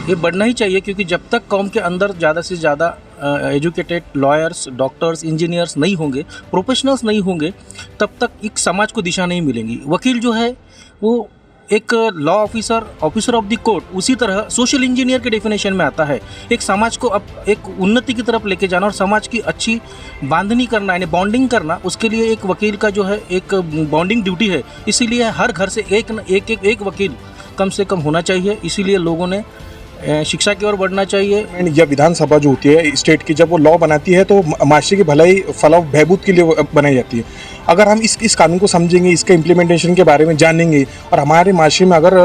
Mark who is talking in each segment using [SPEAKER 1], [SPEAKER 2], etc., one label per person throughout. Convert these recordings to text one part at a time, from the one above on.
[SPEAKER 1] ये बढ़ना ही चाहिए, क्योंकि जब तक कौम के अंदर ज़्यादा से ज़्यादा एजुकेटेड लॉयर्स, डॉक्टर्स, इंजीनियर्स नहीं होंगे, प्रोफेशनल्स नहीं होंगे, तब तक एक समाज को दिशा नहीं मिलेंगी। वकील जो है वो एक law officer, officer of the court, उसी तरह सोशल इंजीनियर के डेफिनेशन में आता है। एक समाज को अब एक उन्नति की तरफ लेके जाना और समाज की अच्छी बांधनी करना, यानी बॉन्डिंग करना, उसके लिए एक वकील का जो है एक बॉन्डिंग ड्यूटी है। इसीलिए हर घर से एक वकील कम से कम होना चाहिए। इसीलिए लोगों ने शिक्षा की ओर बढ़ना चाहिए।
[SPEAKER 2] या विधानसभा जो होती है स्टेट की, जब वो लॉ बनाती है तो माशरे की भलाई, फलाह, बहबूद के लिए बनाई जाती है। अगर हम इस कानून को समझेंगे, इसके इम्प्लीमेंटेशन के बारे में जानेंगे और हमारे माशरे में अगर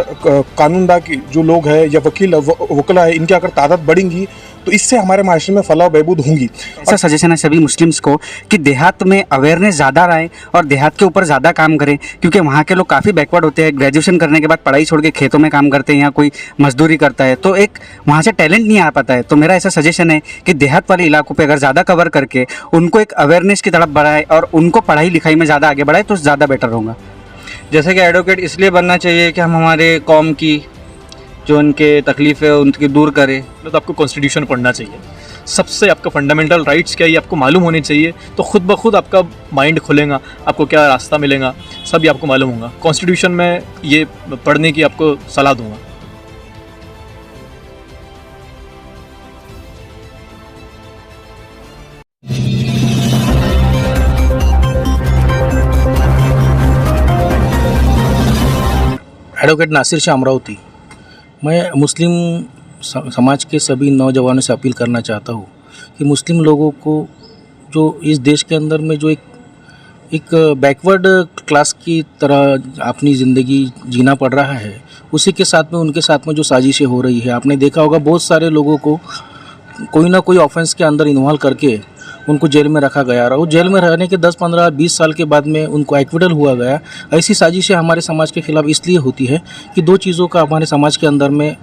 [SPEAKER 2] कानूनदा की जो लोग हैं या वकील वकला है, इनकी अगर तादाद बढ़ेंगी तो इससे हमारे माशरे में फलाह बहबूद होंगी।
[SPEAKER 3] ऐसा सजेशन है सभी मुस्लिम्स को कि देहात में अवेयरनेस ज़्यादा रहे और देहात के ऊपर ज़्यादा काम करें, क्योंकि वहाँ के लोग काफ़ी बैकवर्ड होते हैं। ग्रेजुएशन करने के बाद पढ़ाई छोड़ के खेतों में काम करते हैं या कोई मजदूरी करता है, तो एक वहाँ से टैलेंट नहीं आ पाता है। तो मेरा ऐसा सजेशन है कि देहात वाले इलाकों पर अगर ज़्यादा कवर करके उनको एक अवेयरनेस की तरफ बढ़ाए और उनको पढ़ाई लिखाई में ज़्यादा आगे बढ़ाए तो ज़्यादा बेटर होगा।
[SPEAKER 4] जैसे कि एडवोकेट इसलिए बनना चाहिए कि हम हमारे कौम की जो उनके तकलीफ़ है उनकी दूर करें।
[SPEAKER 5] तो आपको कॉन्स्टिट्यूशन पढ़ना चाहिए। सबसे आपका फंडामेंटल राइट्स क्या है ये आपको मालूम होने चाहिए, तो खुद ब खुद आपका माइंड खुलेगा, आपको क्या रास्ता मिलेगा सब ये आपको मालूम होगा। कॉन्स्टिट्यूशन में ये पढ़ने की आपको सलाह दूंगा।
[SPEAKER 1] एडवोकेट नासिर शाह, अमरावती। मैं मुस्लिम समाज के सभी नौजवानों से अपील करना चाहता हूँ कि मुस्लिम लोगों को जो इस देश के अंदर में जो एक बैकवर्ड क्लास की तरह अपनी ज़िंदगी जीना पड़ रहा है, उसी के साथ में उनके साथ में जो साजिशें हो रही है, आपने देखा होगा बहुत सारे लोगों को कोई ना कोई ऑफेंस के अंदर इन्वॉल्व करके उनको जेल में रखा गया और जेल में रहने के 10, 15, 20 साल के बाद में उनको एक्विटल हुआ गया। ऐसी साजिशें हमारे समाज के खिलाफ इसलिए होती है कि दो चीज़ों का हमारे समाज के अंदर में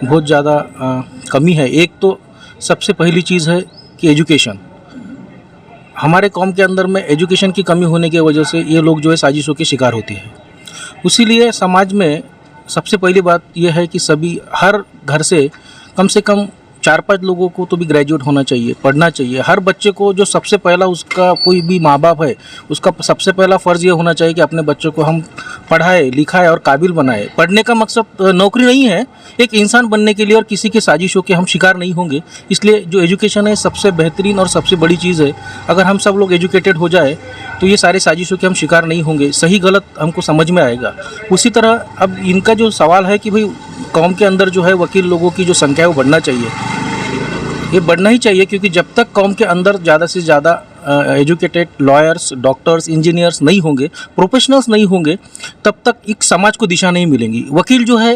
[SPEAKER 1] बहुत ज़्यादा कमी है। एक तो सबसे पहली चीज़ है कि एजुकेशन। हमारे कौम के अंदर में एजुकेशन की कमी होने की वजह से ये लोग जो है साजिशों के शिकार होते हैं। इसीलिए समाज में सबसे पहली बात यह है कि सभी हर घर से कम 4-5 लोगों को तो भी ग्रेजुएट होना चाहिए, पढ़ना चाहिए। हर बच्चे को जो सबसे पहला उसका कोई भी माँ बाप है, उसका सबसे पहला फ़र्ज़ ये होना चाहिए कि अपने बच्चों को हम पढ़ाए, लिखाए और काबिल बनाए। पढ़ने का मकसद नौकरी नहीं है, एक इंसान बनने के लिए और किसी की साजिशों के हम शिकार नहीं होंगे। इसलिए जो एजुकेशन है सबसे बेहतरीन और सबसे बड़ी चीज़ है। अगर हम सब लोग एजुकेटेड हो जाए तो ये सारे साजिशों के हम शिकार नहीं होंगे, सही गलत हमको समझ में आएगा। उसी तरह अब इनका जो सवाल है कि भाई कौम के अंदर जो है वकील लोगों की जो संख्या है वो बढ़ना चाहिए, ये बढ़ना ही चाहिए, क्योंकि जब तक कौम के अंदर ज़्यादा से ज़्यादा एजुकेटेड लॉयर्स, डॉक्टर्स, इंजीनियर्स नहीं होंगे, प्रोफेशनल्स नहीं होंगे, तब तक एक समाज को दिशा नहीं मिलेंगी। वकील जो है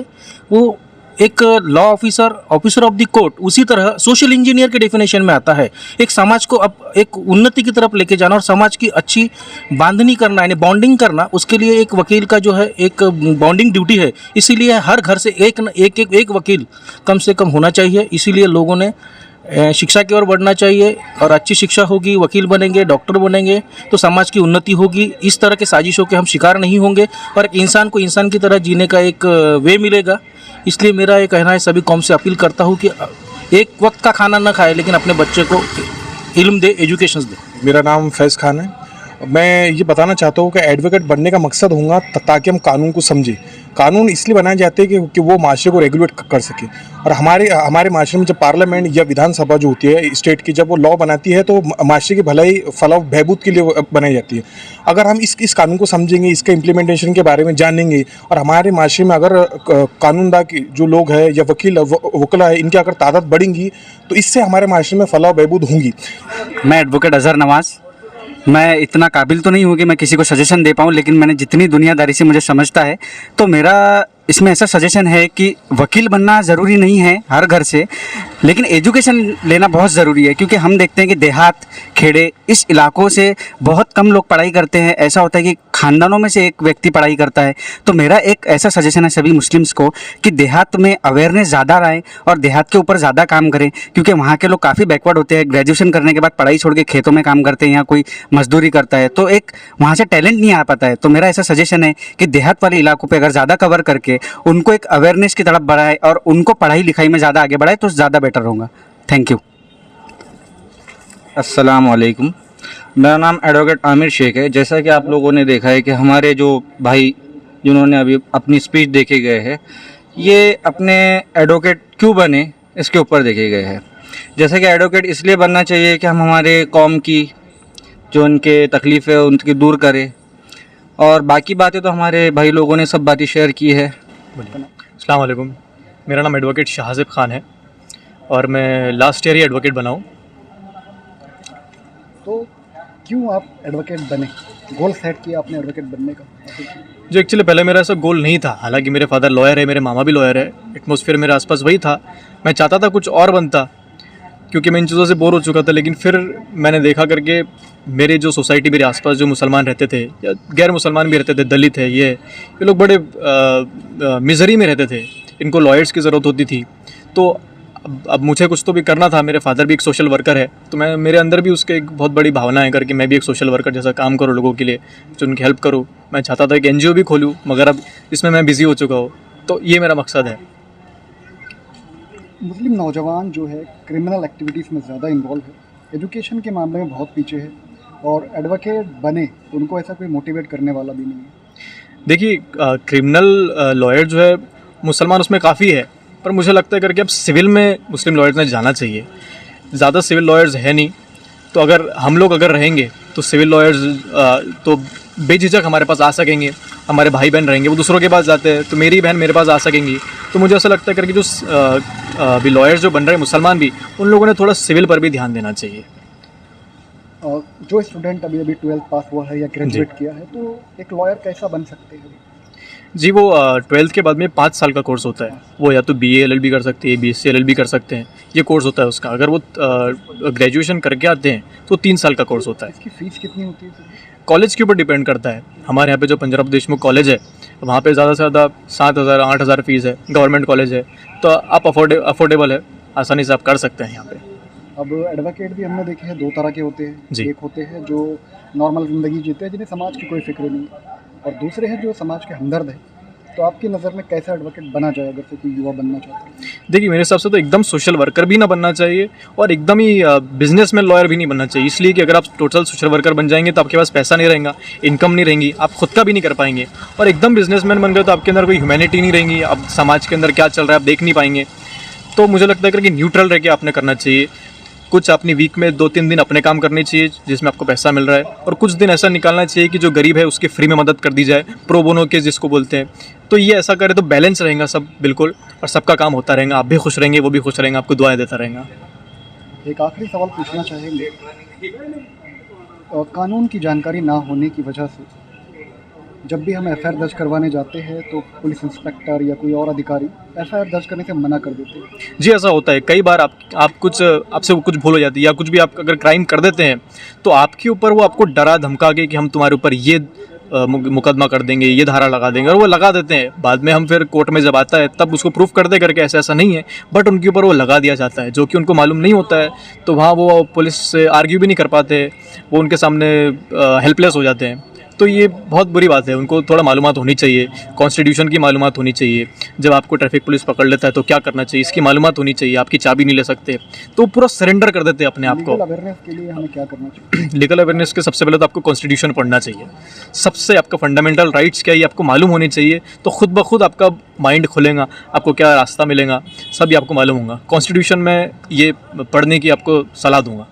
[SPEAKER 1] वो एक law officer, officer of the court, उसी तरह सोशल इंजीनियर के डेफिनेशन में आता है। एक समाज को अब एक उन्नति की तरफ लेके जाना और समाज की अच्छी बांधनी करना, यानी बॉन्डिंग करना, उसके लिए एक वकील का जो है एक बॉन्डिंग ड्यूटी है। इसीलिए हर घर से एक वकील कम से कम होना चाहिए। इसीलिए लोगों ने शिक्षा की ओर बढ़ना चाहिए और अच्छी शिक्षा होगी, वकील बनेंगे, डॉक्टर बनेंगे तो समाज की उन्नति होगी। इस तरह के साजिशों के हम शिकार नहीं होंगे और एक इंसान को इंसान की तरह जीने का एक वे मिलेगा। इसलिए मेरा ये कहना है, सभी कौम से अपील करता हूँ कि एक वक्त का खाना ना खाए लेकिन अपने बच्चे को इल्म दे, एजुकेशन दे।
[SPEAKER 2] मेरा नाम फैज़ खान है। मैं ये बताना चाहता हूँ कि एडवोकेट बनने का मकसद होगा ताकि हम कानून को समझें। कानून इसलिए बनाए जाते हैं कि वो माशरे को रेगुलेट कर सके। और हमारे माशरे में जब पार्लियामेंट या विधानसभा जो होती है स्टेट की, जब वो लॉ बनाती है तो माशरे की भलाई, फलाह, बहबूद के लिए बनाई जाती है। अगर हम इस कानून को समझेंगे, इसके इम्प्लीमेंटेशन के बारे में जानेंगे और हमारे माशरे में अगर कानूनदा की जो लोग हैं या वकील वकला है, इनकी अगर तादाद बढ़ेंगी तो इससे हमारे माशरे में फलाह बहबूद होंगी।
[SPEAKER 3] मैं एडवोकेट अजहर नवाज़। मैं इतना काबिल तो नहीं हूँ कि मैं किसी को सजेशन दे पाऊँ, लेकिन मैंने जितनी दुनियादारी से मुझे समझता है तो मेरा इसमें ऐसा सजेशन है कि वकील बनना ज़रूरी नहीं है हर घर से। लेकिन एजुकेशन लेना बहुत ज़रूरी है, क्योंकि हम देखते हैं कि देहात, खेड़े, इस इलाकों से बहुत कम लोग पढ़ाई करते हैं। ऐसा होता है कि खानदानों में से एक व्यक्ति पढ़ाई करता है। तो मेरा एक ऐसा सजेशन है सभी मुस्लिम्स को कि देहात में अवेयरनेस ज़्यादा रहे और देहात के ऊपर ज़्यादा काम करें, क्योंकि वहाँ के लोग काफ़ी बैकवर्ड होते हैं। ग्रेजुएशन करने के बाद पढ़ाई छोड़ के खेतों में काम करते हैं या कोई मजदूरी करता है, तो एक वहाँ से टैलेंट नहीं आ पाता है। तो मेरा ऐसा सजेशन है कि देहात वाले इलाकों पर अगर ज़्यादा कवर करके उनको एक अवेयरनेस की तरफ बढ़ाए और उनको पढ़ाई लिखाई में ज़्यादा आगे बढ़ाए तो ज़्यादा बेटर होगा। Thank you.
[SPEAKER 4] अस्सलाम वालेकुम। मेरा नाम एडवोकेट आमिर शेख है। जैसा कि आप लोगों ने देखा है कि हमारे जो भाई जिन्होंने अभी अपनी स्पीच देखे गए हैं, ये अपने एडवोकेट क्यों बने इसके ऊपर देखे गए हैं। जैसे कि एडवोकेट इसलिए बनना चाहिए कि हम हमारे कौम की जो उनके तकलीफ़ है उनकी दूर करें, और बाकी बातें तो हमारे भाई लोगों ने सब बातें शेयर की है।
[SPEAKER 5] अस्सलाम वालेकुम। मेरा नाम एडवोकेट शाहज़ेब ख़ान है और मैं लास्ट ईयर ही एडवोकेट बना हूँ।
[SPEAKER 6] तो क्यों आप एडवोकेट बने? गोल सेट किया आपने एडवोकेट बनने का?
[SPEAKER 5] जो एक्चुअली पहले मेरा ऐसा गोल नहीं था, हालांकि मेरे फादर लॉयर है, मेरे मामा भी लॉयर है, एटमॉस्फेयर मेरे आसपास वही था। मैं चाहता था कुछ और बनता, क्योंकि मैं इन चीज़ों से बोर हो चुका था। लेकिन फिर मैंने देखा करके मेरे जो सोसाइटी, मेरे आसपास जो मुसलमान रहते थे या गैर मुसलमान भी रहते थे, दलित है, ये लोग बड़े मिज़री में रहते थे। इनको लॉयर्स की ज़रूरत होती थी। तो अब मुझे कुछ तो भी करना था। मेरे फादर भी एक सोशल वर्कर है, तो मैं मेरे अंदर भी उसके एक बहुत बड़ी भावना है करके मैं भी एक सोशल वर्कर जैसा काम करूँ लोगों के लिए, जो उनकी हेल्प करूँ। मैं चाहता था कि NGO भी खोलूँ, मगर अब इसमें मैं बिज़ी हो चुका हूँ। तो ये मेरा मकसद है।
[SPEAKER 6] मुस्लिम नौजवान जो है क्रिमिनल एक्टिविटीज़ में ज़्यादा इन्वॉल्व है, एजुकेशन के मामले में बहुत पीछे है, और एडवोकेट बने तो उनको ऐसा कोई मोटिवेट करने वाला भी नहीं है।
[SPEAKER 5] देखिए, क्रिमिनल लॉयर जो है मुसलमान उसमें काफ़ी है, पर मुझे लगता है करके अब सिविल में मुस्लिम लॉयर्स ने जाना चाहिए। ज़्यादा सिविल लॉयर्स है नहीं, तो अगर हम लोग अगर रहेंगे तो सिविल लॉयर्स तो बेझिझक हमारे पास आ सकेंगे। हमारे भाई बहन रहेंगे, वो दूसरों के पास जाते हैं, तो मेरी बहन मेरे पास आ सकेंगी। तो मुझे ऐसा लगता है करके जो अभी लॉयर्स जो बन रहे हैं मुसलमान भी, उन लोगों ने थोड़ा सिविल पर भी ध्यान देना चाहिए।
[SPEAKER 6] और जो स्टूडेंट अभी 12th पास हुआ है या ग्रेजुएट किया है, तो एक लॉयर कैसा बन सकते हैं?
[SPEAKER 5] जी, वो 12th के बाद में 5 साल का कोर्स होता है। वो या तो BA LLB कर सकते हैं, BSc LLB कर सकते हैं। ये कोर्स होता है उसका। अगर वो ग्रेजुएशन करके आते हैं तो 3 साल का कोर्स होता है।
[SPEAKER 6] इसकी फ़ीस कितनी होती है?
[SPEAKER 5] कॉलेज के ऊपर डिपेंड करता है। हमारे यहाँ पे जो पंजाब देशमुख कॉलेज है, वहाँ पे ज़्यादा से ज़्यादा 7,000 8,000 फ़ीस है। गवर्नमेंट कॉलेज है, तो आप अफोर्डेबल है, आसानी से आप कर सकते हैं यहाँ पे।
[SPEAKER 6] अब एडवोकेट भी हमने देखे हैं 2 तरह के होते हैं।
[SPEAKER 5] जी।
[SPEAKER 6] एक होते हैं जो नॉर्मल ज़िंदगी जीते हैं, जिन्हें समाज की कोई फिक्र नहीं, और दूसरे हैं जो समाज के हमदर्द हैं। तो आपकी नज़र में कैसा एडवोकेट बना जाए अगर से कोई युवा बनना चाहता है?
[SPEAKER 5] देखिए, मेरे हिसाब से तो एकदम सोशल वर्कर भी ना बनना चाहिए और एकदम ही बिजनेसमैन लॉयर भी नहीं बनना चाहिए। इसलिए कि अगर आप टोटल सोशल वर्कर बन जाएंगे तो आपके पास पैसा नहीं रहेगा, इनकम नहीं रहेंगी, आप खुद का भी नहीं कर पाएंगे। और एकदम बिजनेसमैन बन गए तो आपके अंदर कोई ह्यूमैनिटी नहीं रहेंगी, आप समाज के अंदर क्या चल रहा है आप देख नहीं पाएंगे। तो मुझे लगता है कि न्यूट्रल रह के आपने करना चाहिए। कुछ अपनी वीक में 2-3 दिन अपने काम करने चाहिए जिसमें आपको पैसा मिल रहा है, और कुछ दिन ऐसा निकालना चाहिए कि जो गरीब है उसके फ्री में मदद कर दी जाए, प्रो बोनो केस जिसको बोलते हैं। तो ये ऐसा करे तो बैलेंस रहेगा सब बिल्कुल, और सबका काम होता रहेगा। आप भी खुश रहेंगे, वो भी खुश रहेंगे, आपको दुआएं देता रहेगा।
[SPEAKER 6] एक आखिरी सवाल पूछना चाहेंगे, कानून की जानकारी ना होने की वजह से जब भी हम FIR दर्ज करवाने जाते हैं तो पुलिस इंस्पेक्टर या कोई और अधिकारी FIR दर्ज करने से मना कर देते हैं।
[SPEAKER 5] जी, ऐसा होता है। कई बार आपसे कुछ भूल हो जाती है, या कुछ भी आप अगर क्राइम कर देते हैं तो आपके ऊपर वो आपको डरा धमका के कि हम तुम्हारे ऊपर ये मुकदमा कर देंगे, ये धारा लगा देंगे, और वो लगा देते हैं। बाद में हम फिर कोर्ट में जब आता है तब उसको प्रूफ करते करके ऐसा नहीं है, बट उनके ऊपर वो लगा दिया जाता है जो कि उनको मालूम नहीं होता है। तो वहाँ वो पुलिस से आर्ग्यू भी नहीं कर पाते, वो उनके सामने हेल्पलेस हो जाते हैं। तो ये बहुत बुरी बात है। उनको थोड़ा मालूमात होनी चाहिए, कॉन्स्टिट्यूशन की मालूमात होनी चाहिए। जब आपको ट्रैफिक पुलिस पकड़ लेता है तो क्या करना चाहिए, इसकी मालूमात होनी चाहिए। आपकी चाबी नहीं ले सकते, तो पूरा सरेंडर कर देते हैं अपने आप को।
[SPEAKER 6] लीगल अवेयरनेस के लिए हमें क्या करना चाहिए?
[SPEAKER 5] लीगल अवेयरनेस के सबसे पहले तो आपको कॉन्स्टिट्यूशन पढ़ना चाहिए। सबसे आपका फंडामेंटल राइट्स क्या है ये आपको मालूम होने चाहिए, तो खुद ब खुद आपका माइंड खुलेगा, आपको क्या रास्ता मिलेगा सब ये आपको मालूम होगा। कॉन्स्टिट्यूशन में ये पढ़ने की आपको सलाह दूंगा।